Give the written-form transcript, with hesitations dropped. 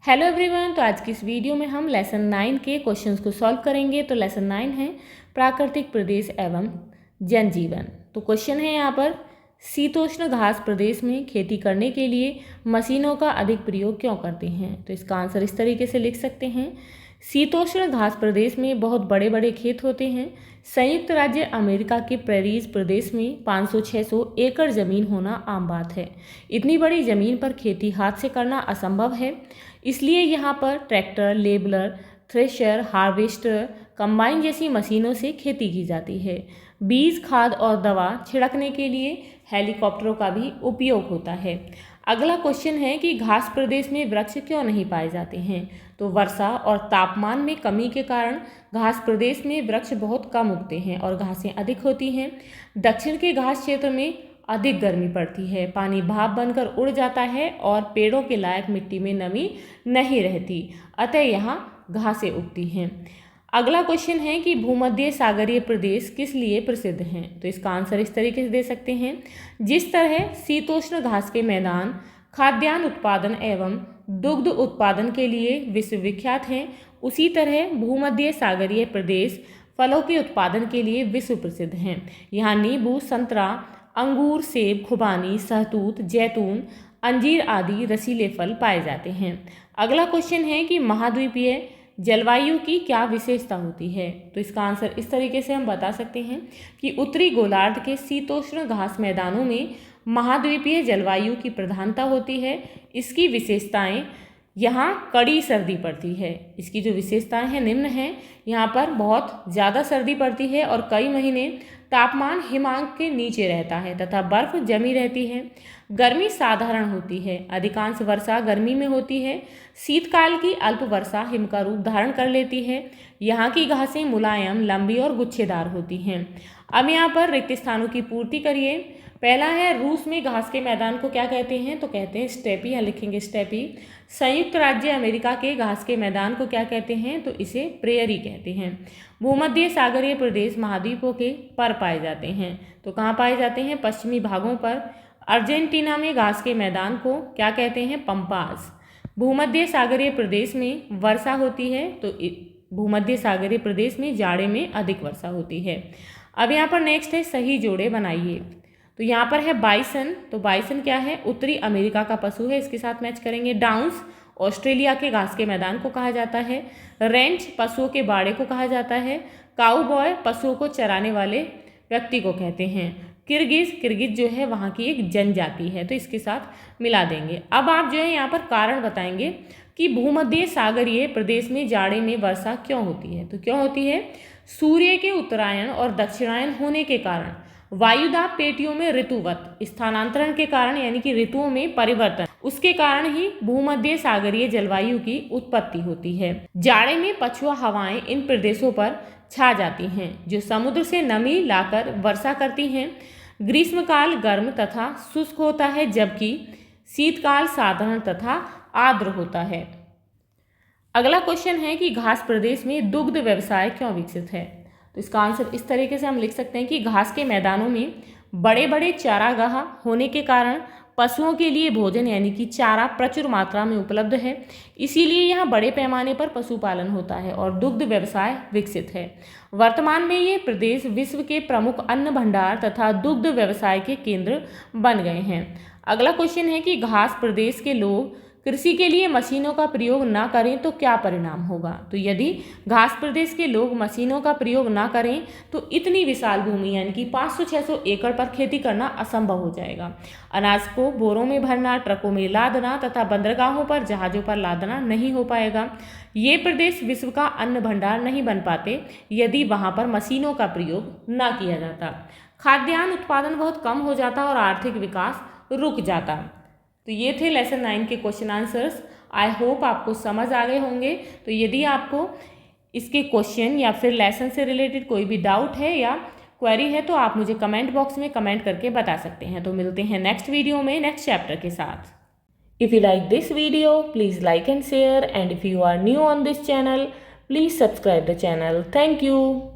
Hello everyone, तो आज की इस वीडियो में हम लेसन 9 के क्वेश्चंस को सॉल्व करेंगे। तो लेसन 9 है प्राकृतिक प्रदेश एवं जनजीवन। तो क्वेश्चन है यहाँ पर, शीतोष्ण घास प्रदेश में खेती करने के लिए मशीनों का अधिक प्रयोग क्यों करते हैं। तो इसका आंसर इस तरीके से लिख सकते हैं, शीतोष्ण घास प्रदेश में बहुत बड़े बड़े खेत होते हैं। संयुक्त राज्य अमेरिका के प्रेरीज प्रदेश में 500-600 एकड़ ज़मीन होना आम बात है। इतनी बड़ी ज़मीन पर खेती हाथ से करना असंभव है, इसलिए यहाँ पर tractor, labeller, thresher, harvester, combine जैसी मशीनों से खेती की जाती है। बीज, खाद और दवा छिड़कने के लिए हेलीकॉप्टरों का भी उपयोग होता है। अगला क्वेश्चन है कि घास प्रदेश में वृक्ष क्यों नहीं पाए जाते हैं। तो वर्षा और तापमान में कमी के कारण घास प्रदेश में वृक्ष बहुत कम उगते हैं और घासें अधिक होती हैं। दक्षिण के घास क्षेत्र में अधिक गर्मी पड़ती है, पानी भाप बनकर उड़ जाता है और पेड़ों के लायक मिट्टी में नमी नहीं रहती, अतः यहाँ घासें उगती हैं। अगला क्वेश्चन है कि भूमध्य सागरीय प्रदेश किस लिए प्रसिद्ध हैं। तो इसका आंसर इस तरीके से दे सकते हैं, जिस तरह शीतोष्ण घास के मैदान खाद्यान्न उत्पादन एवं दुग्ध उत्पादन के लिए विश्वविख्यात हैं, उसी तरह भूमध्य सागरीय प्रदेश फलों के उत्पादन के लिए विश्व प्रसिद्ध हैं। यहाँ नींबू, संतरा, अंगूर, सेब, खुबानी, सहतूत, जैतून, अंजीर आदि रसीले फल पाए जाते हैं। अगला क्वेश्चन है कि महाद्वीपीय जलवायु की क्या विशेषता होती है। तो इसका आंसर इस तरीके से हम बता सकते हैं कि उत्तरी गोलार्ध के शीतोष्ण घास मैदानों में महाद्वीपीय जलवायु की प्रधानता होती है। इसकी विशेषताएं, यहाँ कड़ी सर्दी पड़ती है। इसकी जो विशेषताएं हैं निम्न हैं, यहाँ पर बहुत ज़्यादा सर्दी पड़ती है और कई महीने तापमान हिमांक के नीचे रहता है तथा बर्फ जमी रहती है। गर्मी साधारण होती है, अधिकांश वर्षा गर्मी में होती है। शीतकाल की अल्प वर्षा हिम का रूप धारण कर लेती है। यहाँ की घासें मुलायम, लंबी और गुच्छेदार होती हैं। अब यहाँ पर रिक्त स्थानों की पूर्ति करिए। पहला है, रूस में घास के मैदान को क्या कहते हैं। तो कहते हैं स्टेपी, यहाँ लिखेंगे स्टेपी। संयुक्त राज्य अमेरिका के घास के मैदान को क्या कहते हैं। तो इसे प्रेयरी कहते हैं। भूमध्य सागरीय प्रदेश महाद्वीपों के पर पाए जाते हैं। तो कहाँ पाए जाते हैं, पश्चिमी भागों पर। अर्जेंटीना में घास के मैदान को क्या कहते हैं, पंपास। भूमध्य सागरीय प्रदेश में वर्षा होती है, तो भूमध्य सागरीय प्रदेश में जाड़े में अधिक वर्षा होती है। अब यहाँ पर नेक्स्ट है, सही जोड़े बनाइए। तो यहाँ पर है बाइसन। तो बाइसन क्या है, उत्तरी अमेरिका का पशु है, इसके साथ मैच करेंगे। डाउन्स ऑस्ट्रेलिया के घास के मैदान को कहा जाता है। रेंच पशुओं के बाड़े को कहा जाता है। काउबॉय पशुओं को चराने वाले व्यक्ति को कहते हैं। किर्गिज जो है वहाँ की एक जनजाति है, तो इसके साथ मिला देंगे। अब आप जो है यहाँ पर कारण बताएंगे कि भूमध्य सागरीय प्रदेश में जाड़े में वर्षा क्यों होती है। तो क्यों होती है, सूर्य के उत्तरायण और दक्षिणायन होने के कारण, वायुदाब पेटियों में ऋतुवत स्थानांतरण के कारण, यानी कि ऋतुओं में परिवर्तन, उसके कारण ही भूमध्य सागरीय जलवायु की उत्पत्ति होती है। जाड़े में पछुआ हवाएं इन प्रदेशों पर छा जाती हैं, जो समुद्र से नमी लाकर वर्षा करती हैं। ग्रीष्मकाल गर्म तथा शुष्क होता है, जबकि शीतकाल साधारण तथा आर्द्र होता है। अगला क्वेश्चन है कि घास प्रदेश में दुग्ध व्यवसाय क्यों विकसित है। तो इसका आंसर इस तरीके से हम लिख सकते हैं कि घास के मैदानों में बड़े बड़े चारागाह होने के कारण पशुओं के लिए भोजन यानी कि चारा प्रचुर मात्रा में उपलब्ध है, इसीलिए यहाँ बड़े पैमाने पर पशुपालन होता है और दुग्ध व्यवसाय विकसित है। वर्तमान में ये प्रदेश विश्व के प्रमुख अन्न भंडार तथा दुग्ध व्यवसाय के केंद्र बन गए हैं। अगला क्वेश्चन है कि घास प्रदेश के लोग कृषि के लिए मशीनों का प्रयोग ना करें तो क्या परिणाम होगा। तो यदि घास प्रदेश के लोग मशीनों का प्रयोग ना करें तो इतनी विशाल भूमि यानी कि 500-600 एकड़ पर खेती करना असंभव हो जाएगा। अनाज को बोरों में भरना, ट्रकों में लादना तथा बंदरगाहों पर जहाज़ों पर लादना नहीं हो पाएगा। ये प्रदेश विश्व का अन्न भंडार नहीं बन पाते यदि वहाँ पर मशीनों का प्रयोग ना किया जाता। खाद्यान्न उत्पादन बहुत कम हो जाता और आर्थिक विकास रुक जाता। तो ये थे लेसन 9 के क्वेश्चन आंसर्स। आई होप आपको समझ आ गए होंगे। तो यदि आपको इसके क्वेश्चन या फिर लेसन से रिलेटेड कोई भी डाउट है या क्वेरी है तो आप मुझे कमेंट बॉक्स में कमेंट करके बता सकते हैं। तो मिलते हैं नेक्स्ट वीडियो में नेक्स्ट चैप्टर के साथ। If you like this video please like and share, and if you are new on this channel please subscribe the channel. Thank you.